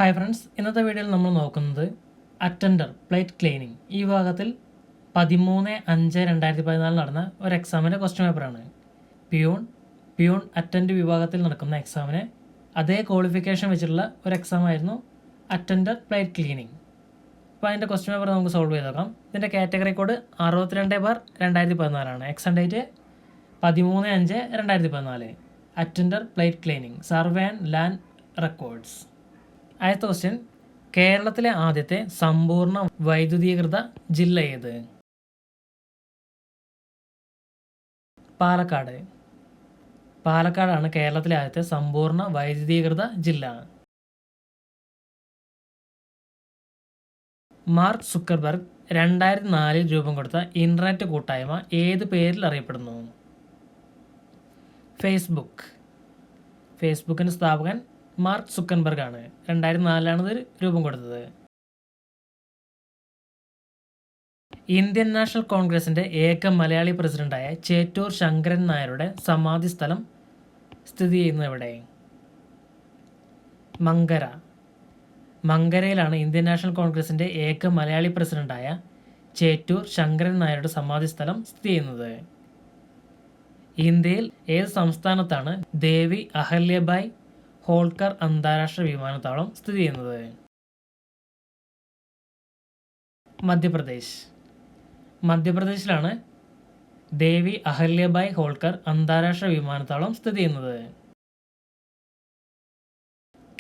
Hi friends, ഇന്നത്തെ വീഡിയോയിൽ നമ്മൾ നോക്കുന്നത് അറ്റൻഡർ പ്ലേറ്റ് ക്ലീനിങ് ഈ വിഭാഗത്തിൽ 13/5/2014 നടന്ന ഒരു എക്സാമിൻ്റെ ക്വസ്റ്റ്യൻ പേപ്പറാണ്. പ്യൂൺ അറ്റൻഡ് വിഭാഗത്തിൽ നടക്കുന്ന എക്സാമിന് അതേ ക്വാളിഫിക്കേഷൻ വെച്ചിട്ടുള്ള ഒരു എക്സാമായിരുന്നു അറ്റൻഡർ പ്ലേറ്റ് ക്ലീനിങ്. അപ്പോൾ അതിൻ്റെ ക്വസ്റ്റ്യൻ പേപ്പർ നമുക്ക് സോൾവ് ചെയ്ത് നോക്കാം. ഇതിൻ്റെ category code 62/2014. Exam date 13/5/2014. Attender plate cleaning survey and land records. ആദ്യത്തെ ക്വസ്റ്റ്യൻ, കേരളത്തിലെ ആദ്യത്തെ സമ്പൂർണ്ണ വൈദ്യുതീകൃത ജില്ല ഏത്? പാലക്കാടാണ് കേരളത്തിലെ ആദ്യത്തെ സമ്പൂർണ്ണ വൈദ്യുതീകൃത ജില്ല. മാർക്ക് സുക്കർബർഗ് 2004 രൂപം കൊടുത്ത ഇന്റർനെറ്റ് കൂട്ടായ്മ ഏത് പേരിൽ അറിയപ്പെടുന്നു? ഫേസ്ബുക്കിൻ്റെ സ്ഥാപകൻ മാർക്ക് സുക്കർബർഗ് ആണ്. 2004 ഇത് രൂപം കൊടുത്തത്. ഇന്ത്യൻ നാഷണൽ കോൺഗ്രസിന്റെ ഏക മലയാളി പ്രസിഡന്റായ ചേറ്റൂർ ശങ്കരൻ നായരുടെ സമാധി സ്ഥലം സ്ഥിതി ചെയ്യുന്നത് എവിടെ? മങ്കരയിലാണ് ഇന്ത്യൻ നാഷണൽ കോൺഗ്രസിന്റെ ഏക മലയാളി പ്രസിഡന്റായ ചേറ്റൂർ ശങ്കരൻ നായരുടെ സമാധി സ്ഥലം സ്ഥിതി ചെയ്യുന്നത്. ഇന്ത്യയിൽ ഏത് സംസ്ഥാനത്താണ് ദേവി അഹല്യഭായ് ഹോൾക്കർ അന്താരാഷ്ട്ര വിമാനത്താവളം സ്ഥിതി ചെയ്യുന്നത്? മധ്യപ്രദേശിലാണ് ദേവി അഹല്യഭായ് ഹോൾക്കർ അന്താരാഷ്ട്ര വിമാനത്താവളം സ്ഥിതി ചെയ്യുന്നത്.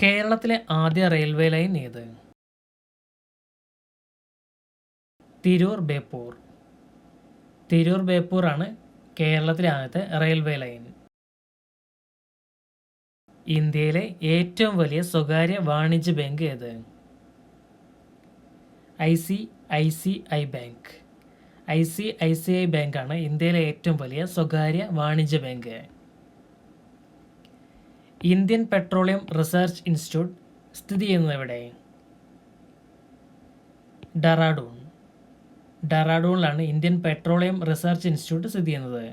കേരളത്തിലെ ആദ്യ റെയിൽവേ ലൈൻ ഏത്? തിരൂർ ബേപ്പൂർ ആണ് കേരളത്തിലെ ആദ്യത്തെ റെയിൽവേ ലൈൻ. ഇന്ത്യയിലെ ഏറ്റവും വലിയ സ്വകാര്യ വാണിജ്യ ബാങ്ക് ഏത്? ICICI ബാങ്ക് ആണ് ഇന്ത്യയിലെ ഏറ്റവും വലിയ സ്വകാര്യ വാണിജ്യ bank. Indian petroleum research institute സ്ഥിതി ചെയ്യുന്നത് എവിടെ? ഡെറാഡൂണിലാണ് ഇന്ത്യൻ പെട്രോളിയം റിസർച്ച് ഇൻസ്റ്റിറ്റ്യൂട്ട് സ്ഥിതി ചെയ്യുന്നത്.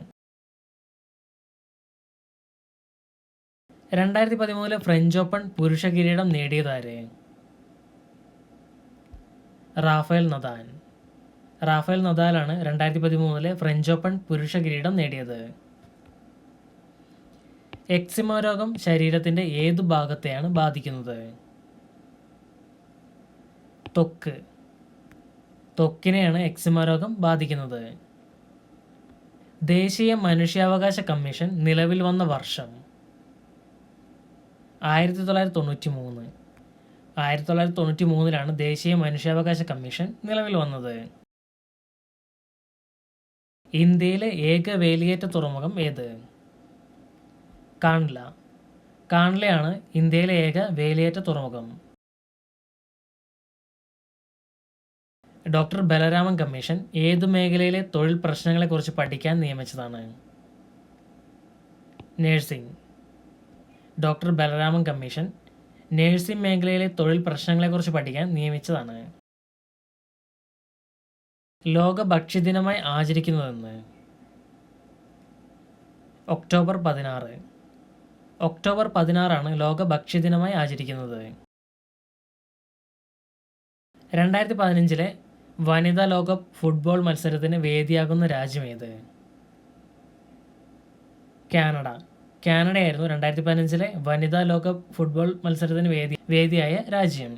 2013 ഫ്രഞ്ച് ഓപ്പൺ പുരുഷ കിരീടം നേടിയതാര്? റാഫേൽ നദാലാണ് 2013 ഫ്രഞ്ച് ഓപ്പൺ പുരുഷ കിരീടം നേടിയത്. എക്സിമ രോഗം ശരീരത്തിന്റെ ഏതു ഭാഗത്തെയാണ് ബാധിക്കുന്നത്? ത്വക്കിനെയാണ് എക്സിമ രോഗം ബാധിക്കുന്നത്. ദേശീയ മനുഷ്യാവകാശ കമ്മീഷൻ നിലവിൽ വന്ന വർഷം? 1993. 1993 ദേശീയ മനുഷ്യാവകാശ കമ്മീഷൻ നിലവിൽ വന്നത്. ഇന്ത്യയിലെ ഏക വേലിയേറ്റ തുറമുഖം ഏത്? കാൺലയാണ് ഇന്ത്യയിലെ ഏക വേലിയേറ്റ തുറമുഖം. ഡോക്ടർ ബലരാമൻ കമ്മീഷൻ ഏതു മേഖലയിലെ തൊഴിൽ പ്രശ്നങ്ങളെക്കുറിച്ച് പഠിക്കാൻ നിയമിച്ചതാണ്? Nursing. Doctor Balaraman commission nursing മേഖലയിലെ തൊഴിൽ പ്രശ്നങ്ങളെക്കുറിച്ച് പഠിക്കാൻ നിയമിച്ചതാണ്. ലോക ഭക്ഷ്യദിനമായി ആചരിക്കുന്നതെന്ന്? ഒക്ടോബർ 16 ലോക ഭക്ഷ്യദിനമായി ആചരിക്കുന്നത്. 2015 വനിതാ ലോകകപ്പ് ഫുട്ബോൾ മത്സരത്തിന് വേദിയാകുന്ന രാജ്യം ഏത്? കാനഡയായിരുന്നു 2015 വനിതാ ലോകകപ്പ് ഫുട്ബോൾ മത്സരത്തിന് വേദിയായ രാജ്യം.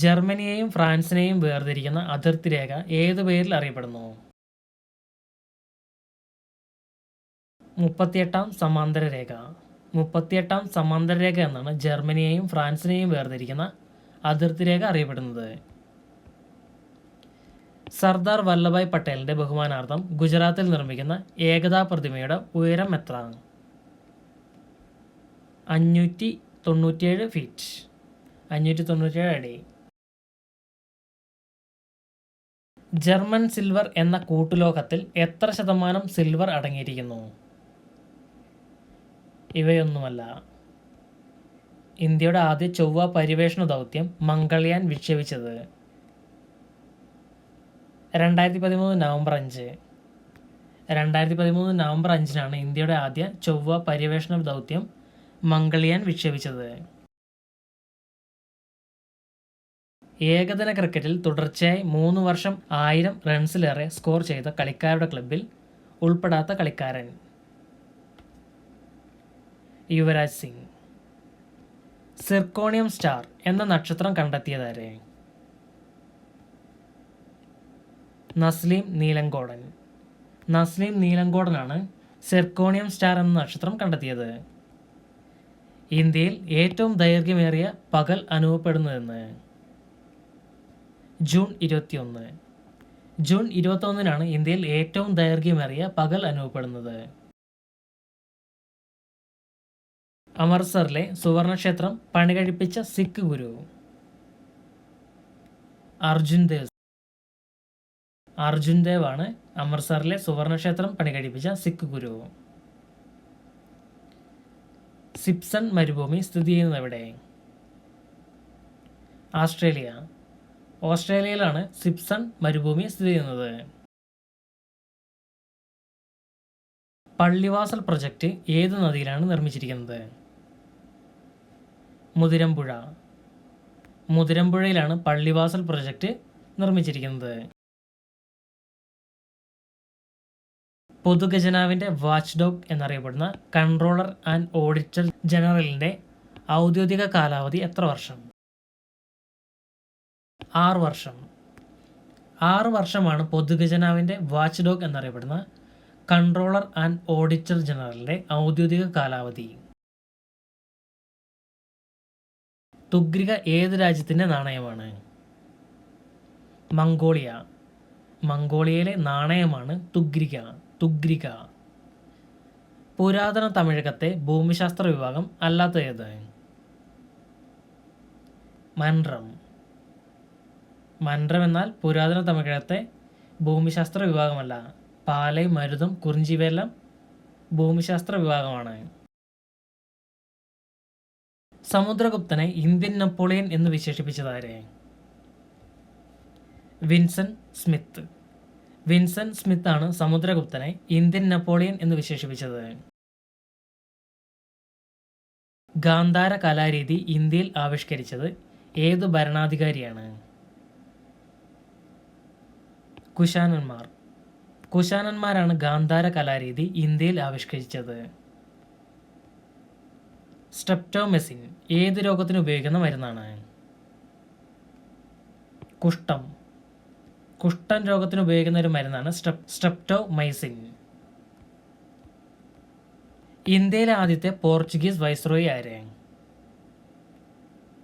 ജർമ്മനിയെയും ഫ്രാൻസിനെയും വേർതിരിക്കുന്ന അതിർത്തി രേഖ ഏതു പേരിൽ അറിയപ്പെടുന്നു? 38ാം സമാന്തര രേഖ. 38ാം സമാന്തര രേഖ എന്നാണ് ജർമ്മനിയെയും ഫ്രാൻസിനെയും വേർതിരിക്കുന്ന അതിർത്തി രേഖ അറിയപ്പെടുന്നത്. സർദാർ വല്ലഭായ് പട്ടേലിന്റെ ബഹുമാനാർത്ഥം ഗുജറാത്തിൽ നിർമ്മിക്കുന്ന ഏകതാ പ്രതിമയുടെ ഉയരം എത്ര? 597 ഫീറ്റ്. 597 അടി. ജർമ്മൻ സിൽവർ എന്ന കൂട്ടുലോഹത്തിൽ എത്ര ശതമാനം സിൽവർ അടങ്ങിയിരിക്കുന്നു? ഇവയൊന്നുമല്ല. ഇന്ത്യയുടെ ആദ്യ ചൊവ്വ പര്യവേഷണ ദൗത്യം മംഗൾയാൻ വിക്ഷേപിച്ചത് 2013 നവംബർ 5. 2013 നവംബർ 5 ഇന്ത്യയുടെ ആദ്യ ചൊവ്വ പര്യവേഷണ ദൗത്യം മംഗൾയാൻ വിക്ഷേപിച്ചത്? ഏകദിന ക്രിക്കറ്റിൽ തുടർച്ചയായി 3 വർഷം 1000 റൺസിലേറെ സ്കോർ ചെയ്ത കളിക്കാരുടെ ക്ലബിൽ ഉൾപ്പെടാത്ത കളിക്കാരൻ? യുവരാജ് സിംഗ്. സിർക്കോണിയം സ്റ്റാർ എന്ന നക്ഷത്രം കണ്ടെത്തിയതാരെ? നസ്ലീം നീലങ്കോടൻ. നസ്ലീം നീലങ്കോടനാണ് സിർക്കോണിയം സ്റ്റാർ എന്ന നക്ഷത്രം കണ്ടെത്തിയത്. ഇന്ത്യയിൽ ഏറ്റവും ദൈർഘ്യമേറിയ പകൽ അനുഭവപ്പെടുന്നതെന്ന്? ജൂൺ 21. ജൂൺ 21-നാണ് ഇന്ത്യയിൽ ഏറ്റവും ദൈർഘ്യമേറിയ പകൽ അനുഭവപ്പെടുന്നത്. അമൃത്സറിലെ സുവർണക്ഷേത്രം പണികഴിപ്പിച്ച സിഖ് ഗുരു? അർജുൻ ദേവ്. അർജുൻ ദേവ് ആണ് അമൃത്സറിലെ സുവർണക്ഷേത്രം പണികഴിപ്പിച്ച സിഖ് ഗുരു. സിപ്സൺ മരുഭൂമി സ്ഥിതി ചെയ്യുന്നത് എവിടെ? ഓസ്ട്രേലിയ. ഓസ്ട്രേലിയയിലാണ് സിപ്സൺ മരുഭൂമി സ്ഥിതി ചെയ്യുന്നത്. പള്ളിവാസൽ പ്രൊജക്റ്റ് ഏത് നദിയിലാണ് നിർമ്മിച്ചിരിക്കുന്നത്? മുതിരമ്പുഴ. മുതിരമ്പുഴയിലാണ് പള്ളിവാസൽ പ്രൊജക്റ്റ് നിർമ്മിച്ചിരിക്കുന്നത്. പൊതുഖജനാവിൻ്റെ വാച്ച് ഡോഗ് എന്നറിയപ്പെടുന്ന കൺട്രോളർ ആൻഡ് ഓഡിറ്റർ ജനറലിൻ്റെ ഔദ്യോഗിക കാലാവധി എത്ര വർഷം? 6 വർഷം. 6 വർഷമാണ് പൊതുഖജനാവിൻ്റെ വാച്ച് ഡോഗ് എന്നറിയപ്പെടുന്ന കൺട്രോളർ ആൻഡ് ഓഡിറ്റർ ജനറലിൻ്റെ ഔദ്യോഗിക കാലാവധി. തുഗ്രിക ഏത് രാജ്യത്തിൻ്റെ നാണയമാണ്? മംഗോളിയ. മംഗോളിയയിലെ നാണയമാണ് തുഗ്രിക. തുഗ്രിക. പുരാതന തമിഴകത്തെ ഭൂമിശാസ്ത്ര വിഭാഗം അല്ലാത്ത ഏത്? മൻറം. മൻറം എന്നാൽ പുരാതന തമിഴകത്തെ ഭൂമിശാസ്ത്ര വിഭാഗമല്ല. പാലൈ, മരുതം, കുറിഞ്ചിവെല്ലാം ഭൂമിശാസ്ത്ര വിഭാഗമാണ്. സമുദ്രഗുപ്തനെ ഇന്ത്യൻ നെപ്പോളിയൻ എന്ന് വിശേഷിപ്പിച്ചതാരെ? Vincent Smith. വിൻസെന്റ് സ്മിത്ത് ആണ് സമുദ്രഗുപ്തനെ ഇന്ത്യൻ നെപ്പോളിയൻ എന്ന് വിശേഷിപ്പിച്ചത്. ഗാന്ധാര കലാരീതി ഇന്ത്യയിൽ ആവിഷ്കരിച്ചത് ഏത് ഭരണാധികാരിയാണ്? കുശാനന്മാർ. കുശാനന്മാരാണ് ഗാന്ധാര കലാരീതി ഇന്ത്യയിൽ ആവിഷ്കരിച്ചത്. സ്ട്രെപ്റ്റോമെസിൻ ഏത് രോഗത്തിന് ഉപയോഗിക്കുന്ന മരുന്നാണ്? കുഷ്ഠം. കുഷ്ഠം രോഗത്തിന് ഉപയോഗിക്കുന്ന ഒരു മരുന്നാണ് സ്ട്രെപ്റ്റോമൈസിൻ. ഇന്ത്യയിലെ ആദ്യത്തെ പോർച്ചുഗീസ് വൈസ്രോയി ആര്?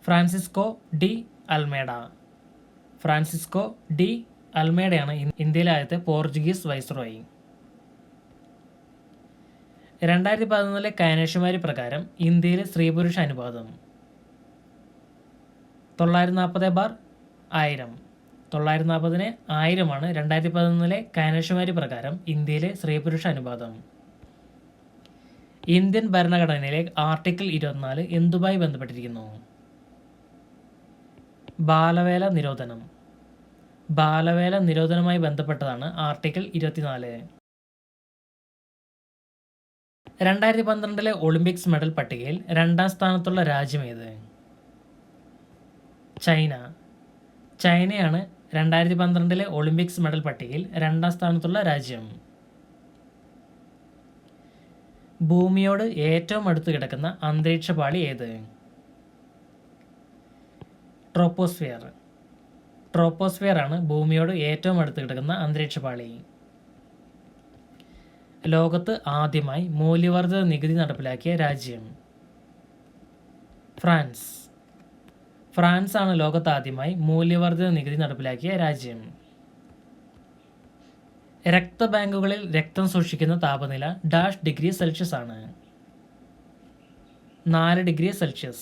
Francisco de Almeida. Francisco de അൽമേഡയാണ് ഇന്ത്യയിലെ ആദ്യത്തെ പോർച്ചുഗീസ് വൈസ്രോയി. 2011 കാനേഷുമാരി പ്രകാരം ഇന്ത്യയിലെ സ്ത്രീ പുരുഷ അനുപാതം 940/1000. 940-നെ 1000 2011 കാനേഷുമാരി പ്രകാരം ഇന്ത്യയിലെ സ്ത്രീ പുരുഷ അനുപാതം. ഇന്ത്യൻ ഭരണഘടനയിലെ ആർട്ടിക്കിൾ 24 എന്തുമായി ബന്ധപ്പെട്ടിരിക്കുന്നു? ബാലവേല നിരോധനം. ബാലവേല നിരോധനവുമായി ബന്ധപ്പെട്ടതാണ് ആർട്ടിക്കിൾ 24. 2012 ഒളിമ്പിക്സ് മെഡൽ പട്ടികയിൽ 2ാം സ്ഥാനത്തുള്ള രാജ്യം ഏത്? ചൈന. ചൈനയാണ് 2012 ഒളിമ്പിക്സ് മെഡൽ പട്ടികയിൽ 2ാം സ്ഥാനത്തുള്ള രാജ്യം. ഭൂമിയോട് ഏറ്റവും അടുത്ത് കിടക്കുന്ന അന്തരീക്ഷ പാളി ഏത്? ട്രോപ്പോസ്ഫിയർ. ട്രോപ്പോസ്ഫിയർ ആണ് ഭൂമിയോട് ഏറ്റവും അടുത്ത് കിടക്കുന്ന അന്തരീക്ഷ പാളി. ലോകത്ത് ആദ്യമായി മൂല്യവർദ്ധിത നികുതി നടപ്പിലാക്കിയ രാജ്യം? ഫ്രാൻസ്. ഫ്രാൻസ് ആണ് ലോകത്ത് ആദ്യമായി മൂല്യവർദ്ധിത നികുതി നടപ്പിലാക്കിയ രാജ്യം. രക്തബാങ്കുകളിൽ രക്തം സൂക്ഷിക്കുന്ന താപനില -°C ആണ്? 4°C.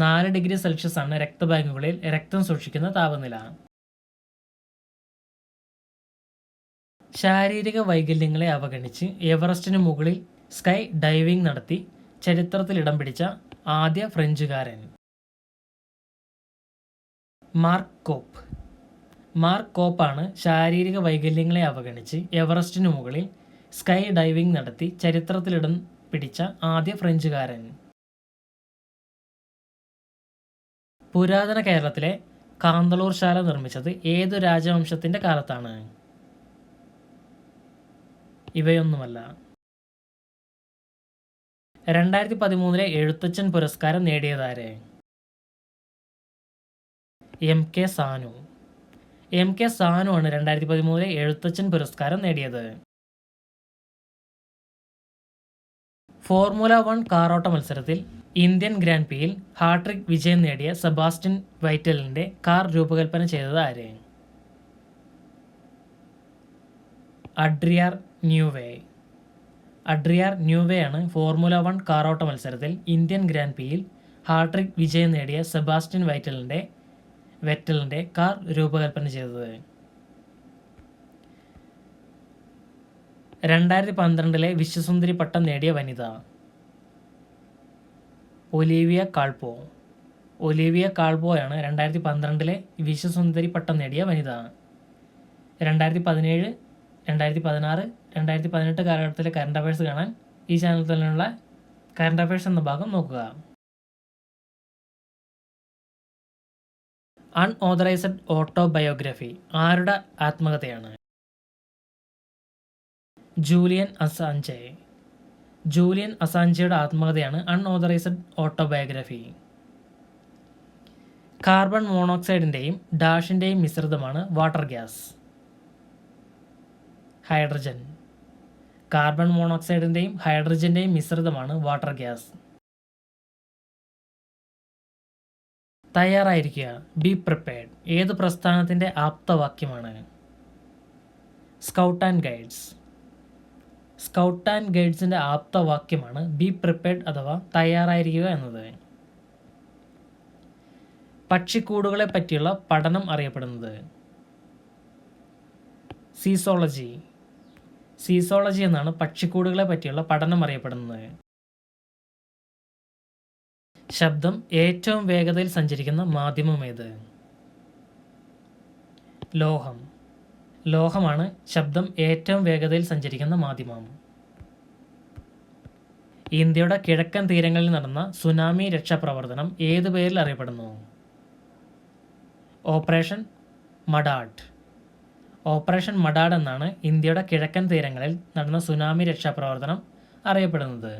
4°C ആണ് രക്തബാങ്കുകളിൽ രക്തം സൂക്ഷിക്കുന്ന താപനില. ശാരീരിക വൈകല്യങ്ങളെ അവഗണിച്ച് എവറസ്റ്റിന് മുകളിൽ സ്കൈ ഡൈവിംഗ് നടത്തി ചരിത്രത്തിൽ ഇടം പിടിച്ച ആദ്യ ഫ്രഞ്ചുകാരൻ? മാർക്ക് കോപ്പ്. മാർക്ക് കോപ്പാണ് ശാരീരിക വൈകല്യങ്ങളെ അവഗണിച്ച് എവറസ്റ്റിന് മുകളിൽ സ്കൈ ഡൈവിംഗ് നടത്തി ചരിത്രത്തിൽ ഇടം പിടിച്ച ആദ്യ ഫ്രഞ്ചുകാരൻ. പുരാതന കേരളത്തിലെ കാന്തളൂർ ശാല നിർമ്മിച്ചത് ഏതു രാജവംശത്തിൻ്റെ കാലത്താണ്? ഇവയൊന്നുമല്ല. 2013 എഴുത്തച്ഛൻ പുരസ്കാരം നേടിയതാരെ? MK സാനു. MK സാനു ആണ് 2013 എഴുത്തച്ഛൻ പുരസ്കാരം നേടിയത്. ഫോർമുല 1 കാറോട്ട മത്സരത്തിൽ ഇന്ത്യൻ ഗ്രാൻഡ് പ്രിയിൽ ഹാട്രിക് വിജയം നേടിയ സെബാസ്റ്റ്യൻ വെറ്റലിന്റെ കാർ രൂപകൽപ്പന ചെയ്തത് ആര്? അഡ്രിയാൻ ന്യൂവേ. അഡ്രിയാൻ ന്യൂവേ ആണ് ഫോർമുല 1 കാറോട്ട മത്സരത്തിൽ ഇന്ത്യൻ ഗ്രാൻഡ് പ്രിയിൽ ഹാട്രിക് വിജയം നേടിയ സെബാസ്റ്റ്യൻ വെറ്റലിന്റെ കാർ രൂപകൽപ്പന ചെയ്തത്. 2012 വിശ്വസുന്ദരി പട്ടം നേടിയ വനിത? ഒലീവിയ കാൾപോ. ഒലീവിയ കാൾപോയാണ് 2012 വിശ്വസുന്ദരി പട്ടം നേടിയ വനിത. 2017, 2016, 2018 കാലഘട്ടത്തിലെ കറണ്ട് അഫയേഴ്സ് കാണാൻ ഈ ചാനൽ തന്നെയുള്ള കറണ്ട് അഫയേഴ്സ് എന്ന ഭാഗം നോക്കുക. അൺഓതറൈസ്ഡ് ഓട്ടോബയോഗ്രഫി ആരുടെ ആത്മകഥയാണ്? Julian Assange. ജൂലിയൻ അസാഞ്ചെയുടെ ആത്മകഥയാണ് അൺഓതറൈസ്ഡ് ഓട്ടോബയോഗ്രഫി. കാർബൺ മോണോക്സൈഡിൻ്റെയും ഡാഷിൻ്റെയും മിശ്രിതമാണ് വാട്ടർ ഗ്യാസ്. ഹൈഡ്രജൻ. കാർബൺ മോണോക്സൈഡിൻ്റെയും ഹൈഡ്രജൻ്റെയും മിശ്രിതമാണ് വാട്ടർ ഗ്യാസ്. തയ്യാറായിരിക്കുക, ബി പ്രിപ്പയർഡ് ഏത് പ്രസ്ഥാനത്തിൻ്റെ ആപ്തവാക്യമാണ്? Scout and guides. Scout and ഗൈഡ്സിൻ്റെ ആപ്തവാക്യമാണ് ബി പ്രിപ്പയർഡ് അഥവാ തയ്യാറായിരിക്കുക എന്നത്. പക്ഷിക്കൂടുകളെ പറ്റിയുള്ള പഠനം അറിയപ്പെടുന്നത്? സീസോളജി. സീസോളജി എന്നാണ് പക്ഷിക്കൂടുകളെ പറ്റിയുള്ള പഠനം അറിയപ്പെടുന്നത്. ശബ്ദം ഏറ്റവും വേഗതയിൽ സഞ്ചരിക്കുന്ന മാധ്യമം ഏത്? ലോഹം. ലോഹമാണ് ശബ്ദം ഏറ്റവും വേഗതയിൽ സഞ്ചരിക്കുന്ന മാധ്യമം. ഇന്ത്യയുടെ കിഴക്കൻ തീരങ്ങളിൽ നടന്ന സുനാമി രക്ഷാപ്രവർത്തനം ഏതു പേരിൽ അറിയപ്പെടുന്നു? ഓപ്പറേഷൻ മഡാഡ്. ഓപ്പറേഷൻ മഡാഡ് എന്നാണ് ഇന്ത്യയുടെ കിഴക്കൻ തീരങ്ങളിൽ നടന്ന സുനാമി രക്ഷാപ്രവർത്തനം അറിയപ്പെടുന്നത്.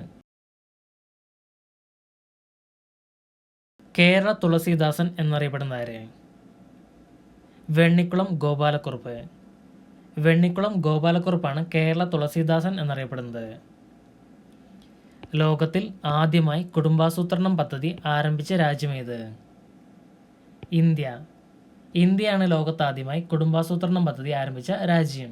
കേരള തുളസീദാസൻ എന്നറിയപ്പെടുന്ന ആര്? വെണ്ണിക്കുളം ഗോപാലക്കുറുപ്പ്. വെണ്ണിക്കുളം ഗോപാലക്കുറുപ്പാണ് കേരള തുളസീദാസൻ എന്നറിയപ്പെടുന്നത്. ലോകത്തിൽ ആദ്യമായി കുടുംബാസൂത്രണം പദ്ധതി ആരംഭിച്ച രാജ്യമേത്? ഇന്ത്യ. ഇന്ത്യയാണ് ലോകത്ത് ആദ്യമായി കുടുംബാസൂത്രണം പദ്ധതി ആരംഭിച്ച രാജ്യം.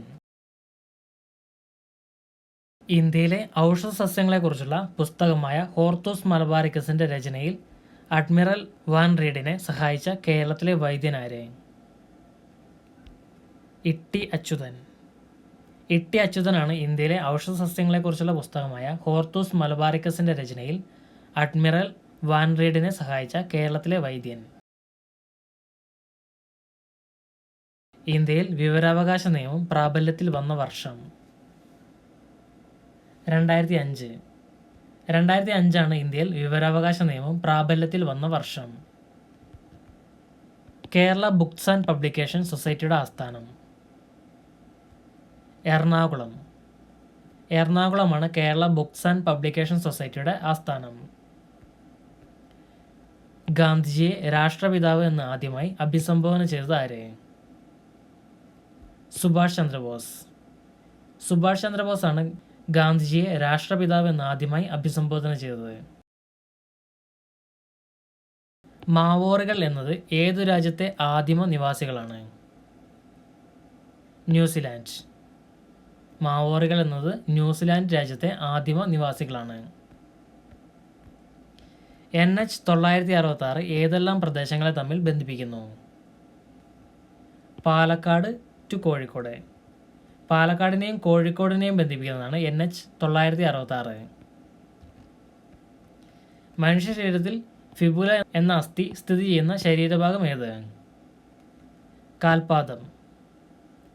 ഇന്ത്യയിലെ ഔഷധ സസ്യങ്ങളെക്കുറിച്ചുള്ള പുസ്തകമായ ഹോർത്തൂസ് മലബാറിക്കസിന്റെ രചനയിൽ അഡ്മിറൽ വാൻ റീഡിനെ സഹായിച്ച കേരളത്തിലെ വൈദ്യനാര്? ഇട്ടി അച്യുതൻ. ഇട്ടി അച്യുതനാണ് ഇന്ത്യയിലെ ഔഷധ സസ്യങ്ങളെക്കുറിച്ചുള്ള പുസ്തകമായ ഹോർത്തൂസ് മലബാറിക്കസിന്റെ രചനയിൽ അഡ്മിറൽ വാൻ റീഡിനെ സഹായിച്ച കേരളത്തിലെ വൈദ്യൻ. ഇന്ത്യയിൽ വിവരാവകാശ നിയമം പ്രാബല്യത്തിൽ വന്ന വർഷം? 2005. 2005 ഇന്ത്യയിൽ വിവരാവകാശ നിയമം പ്രാബല്യത്തിൽ വന്ന വർഷം. കേരള ബുക്സ് ആൻഡ് പബ്ലിക്കേഷൻ സൊസൈറ്റിയുടെ ആസ്ഥാനം? എറണാകുളം. എറണാകുളമാണ് കേരള ബുക്സ് ആൻഡ് പബ്ലിക്കേഷൻ സൊസൈറ്റിയുടെ ആസ്ഥാനം. ഗാന്ധിജിയെ രാഷ്ട്രപിതാവ് എന്ന് ആദ്യമായി അഭിസംബോധന ചെയ്തത് ആര്? സുഭാഷ് ചന്ദ്രബോസ്. സുഭാഷ് ചന്ദ്രബോസാണ് ഗാന്ധിജിയെ രാഷ്ട്രപിതാവ് എന്ന് ആദ്യമായി അഭിസംബോധന ചെയ്തത്. മാവോറികൾ എന്നത് ഏതു രാജ്യത്തെ ആദിമ നിവാസികളാണ്? ന്യൂസിലാൻഡ്. മാവോറികൾ എന്നത് ന്യൂസിലാൻഡ് രാജ്യത്തെ ആദിമ നിവാസികളാണ്. NH 966 ഏതെല്ലാം പ്രദേശങ്ങളെ തമ്മിൽ ബന്ധിപ്പിക്കുന്നു? പാലക്കാട് ടു കോഴിക്കോട്. പാലക്കാടിനെയും കോഴിക്കോടിനെയും ബന്ധിപ്പിക്കുന്നതാണ് NH 966. മനുഷ്യ ശരീരത്തിൽ ഫിബുല എന്ന അസ്ഥി സ്ഥിതി ചെയ്യുന്ന ശരീരഭാഗം ഏത്? കാൽപാദം.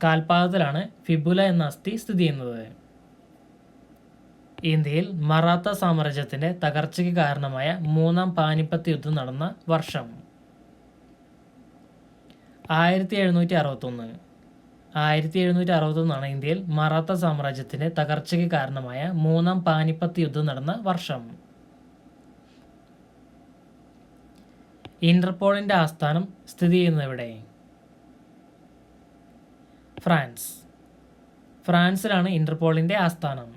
കാൽപാദത്തിലാണ് ഫിബുല എന്ന അസ്ഥി സ്ഥിതി ചെയ്യുന്നത്. ഇന്ത്യയിൽ മറാത്ത സാമ്രാജ്യത്തിൻ്റെ തകർച്ചയ്ക്ക് കാരണമായ മൂന്നാം പാനിപ്പത്ത് യുദ്ധം നടന്ന വർഷം. 1761. 1761 ഇന്ത്യയിൽ മറാത്ത സാമ്രാജ്യത്തിൻ്റെ തകർച്ചയ്ക്ക് കാരണമായ മൂന്നാം പാനിപ്പത്ത് യുദ്ധം നടന്ന വർഷം. ഇന്റർപോളിൻ്റെ ആസ്ഥാനം സ്ഥിതി ചെയ്യുന്നതെവിടെ? ഫ്രാൻസ്. ഫ്രാൻസിലാണ് ഇന്റർപോളിൻ്റെ ആസ്ഥാനം.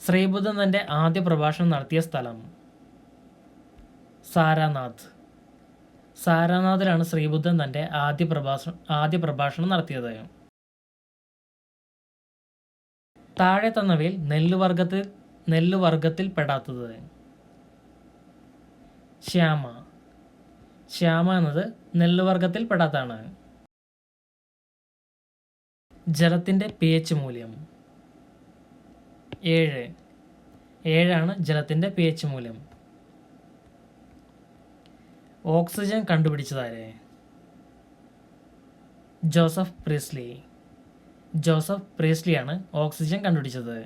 ശ്രീബുദ്ധൻ തൻ്റെ ആദ്യ പ്രഭാഷണം നടത്തിയ സ്ഥലം? സാരാനാഥ്. സാരാനാഥിലാണ് ശ്രീബുദ്ധൻ തൻ്റെ ആദ്യ പ്രഭാഷണം നടത്തിയത്. താഴെ തന്നവയിൽ നെല്ലുവർഗത്തിൽ പെടാത്തത്? ശ്യാമ. ശ്യാമ എന്നത് നെല്ലുവർഗത്തിൽ പെടാത്തതാണ്. ജലത്തിൻ്റെ pH മൂല്യം? 7. 7 ജലത്തിൻ്റെ pH മൂല്യം. ഓക്സിജൻ കണ്ടുപിടിച്ചതാരെ? Joseph Priestley. ജോസഫ് പ്രീസ്ലിയാണ് ഓക്സിജൻ കണ്ടുപിടിച്ചത്.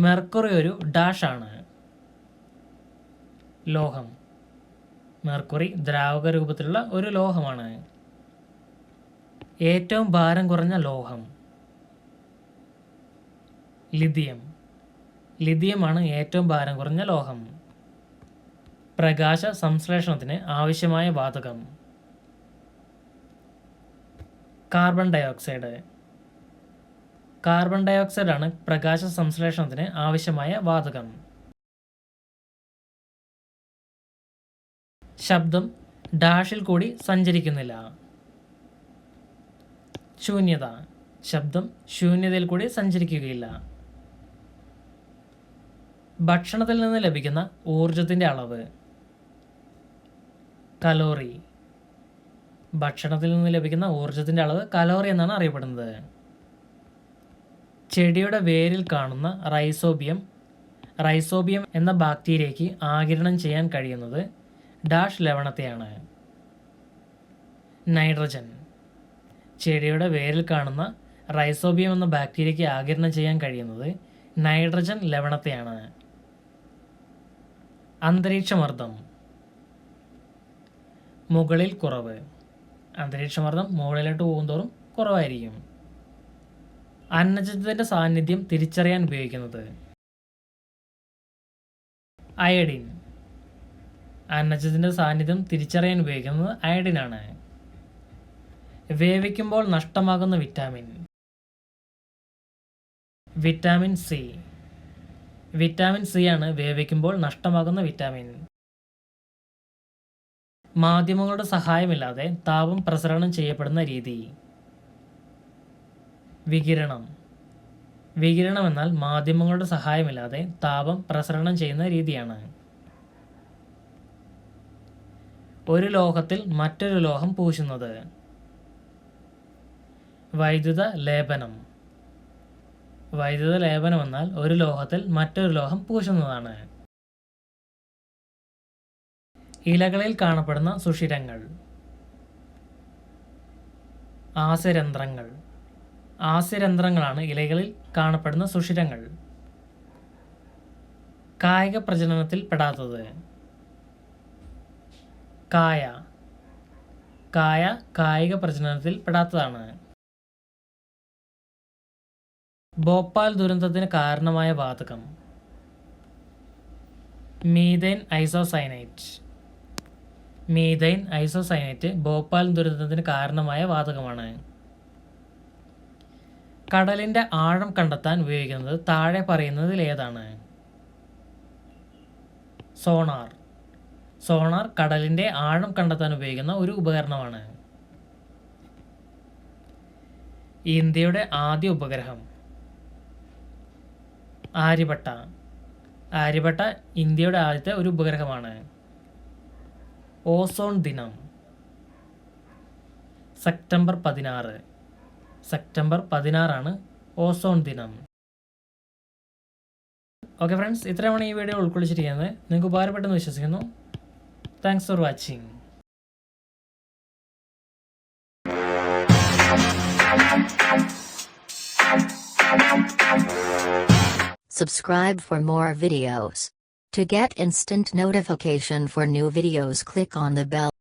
മെർക്കുറി ഒരു ഡാഷ് ആണ്. ലോഹം. മെർക്കുറി ദ്രാവക രൂപത്തിലുള്ള ഒരു ലോഹമാണ്. ഏറ്റവും ഭാരം കുറഞ്ഞ ലോഹം? ലിഥിയം. ലിഥിയമാണ് ഏറ്റവും ഭാരം കുറഞ്ഞ ലോഹം. പ്രകാശ സംശ്ലേഷണത്തിന് ആവശ്യമായ വാതകം? Carbon dioxide. കാർബൺ ഡയോക്സൈഡാണ് പ്രകാശ സംശ്ലേഷണത്തിന് ആവശ്യമായ വാതകം. ശബ്ദം ഡാഷിൽ കൂടി സഞ്ചരിക്കുന്നില്ല. ശൂന്യത. ശബ്ദം ശൂന്യതയിൽ കൂടി സഞ്ചരിക്കുകയില്ല. ഭക്ഷണത്തിൽ നിന്ന് ലഭിക്കുന്ന ഊർജത്തിൻ്റെ അളവ്? കലോറി. ഭക്ഷണത്തിൽ നിന്ന് ലഭിക്കുന്ന ഊർജത്തിൻ്റെ അളവ് കലോറി എന്നാണ് അറിയപ്പെടുന്നത്. ചെടിയുടെ വേരിൽ കാണുന്ന റൈസോബിയം എന്ന ബാക്ടീരിയയ്ക്ക് ആഗിരണം ചെയ്യാൻ കഴിയുന്നത് ഡാഷ് ലവണത്തെയാണ്? നൈട്രജൻ. ചെടിയുടെ വേരിൽ കാണുന്ന റൈസോബിയം എന്ന ബാക്ടീരിയയ്ക്ക് ആഗിരണം ചെയ്യാൻ കഴിയുന്നത് നൈട്രജൻ ലവണത്തെയാണ്. അന്തരീക്ഷമർദ്ദം? മുകളിൽ കുറവ്. അന്തരീക്ഷമർദ്ദം മുകളിലോട്ട് പോകുന്തോറും കുറവായിരിക്കും. അന്നജത്തിൻ്റെ സാന്നിധ്യം തിരിച്ചറിയാൻ ഉപയോഗിക്കുന്നത്? അയഡിൻ. അന്നജത്തിൻ്റെ സാന്നിധ്യം തിരിച്ചറിയാൻ ഉപയോഗിക്കുന്നത് അയഡിനാണ്. വേവിക്കുമ്പോൾ നഷ്ടമാകുന്ന vitamin? Vitamin C. Vitamin C ആണ് വേവിക്കുമ്പോൾ നഷ്ടമാകുന്ന വിറ്റാമിൻ. മാധ്യമങ്ങളുടെ സഹായമില്ലാതെ താപം പ്രസരണം ചെയ്യപ്പെടുന്ന രീതി? വികിരണം. വികിരണം എന്നാൽ മാധ്യമങ്ങളുടെ സഹായമില്ലാതെ താപം പ്രസരണം ചെയ്യുന്ന രീതിയാണ്. ഒരു ലോഹത്തിൽ മറ്റൊരു ലോഹം പൂശുന്നത്? വൈദ്യുത ലേപനം. വൈദ്യുത ലേപനം എന്നാൽ ഒരു ലോഹത്തിൽ മറ്റൊരു ലോഹം പൂശുന്നതാണ്. ഇലകളിൽ കാണപ്പെടുന്ന സുഷിരങ്ങൾ? ആസ്യരന്ധ്രങ്ങൾ. ആസ്യരന്ധ്രങ്ങളാണ് ഇലകളിൽ കാണപ്പെടുന്ന സുഷിരങ്ങൾ. കായിക പ്രജനനത്തിൽ പെടാത്തത്? കായ. കായിക പ്രജനനത്തിൽ പെടാത്തതാണ്. ഭോപ്പാൽ ദുരന്തത്തിന് കാരണമായ വാതകം? Methane isocyanate. Methane isocyanate Bhopal ദുരന്തത്തിന് കാരണമായ വാതകമാണ്. കടലിൻ്റെ ആഴം കണ്ടെത്താൻ ഉപയോഗിക്കുന്നത് താഴെ പറയുന്നതിൽ ഏതാണ്? സോണാർ. സോണാർ കടലിൻ്റെ ആഴം കണ്ടെത്താൻ ഉപയോഗിക്കുന്ന ഒരു ഉപകരണമാണ്. ഇന്ത്യയുടെ ആദ്യ ഉപഗ്രഹം? ആര്യഭട്ട. ആര്യഭട്ട ഇന്ത്യയുടെ ആദ്യത്തെ ഒരു ഉപഗ്രഹമാണ്. ഓസോൺ ദിനം? സെപ്റ്റംബർ 16. സെപ്റ്റംബർ 16 ഓസോൺ ദിനം. ഓക്കെ ഫ്രണ്ട്സ്, ഇത്രയാണ് ഈ വീഡിയോ ഉൾക്കൊള്ളിച്ചിരിക്കുന്നത്. നിങ്ങൾക്ക് ഉപകാരപ്പെട്ടെന്ന് വിശ്വസിക്കുന്നു. Thanks for watching. Subscribe for more videos. To get instant notification for new videos, click on the bell.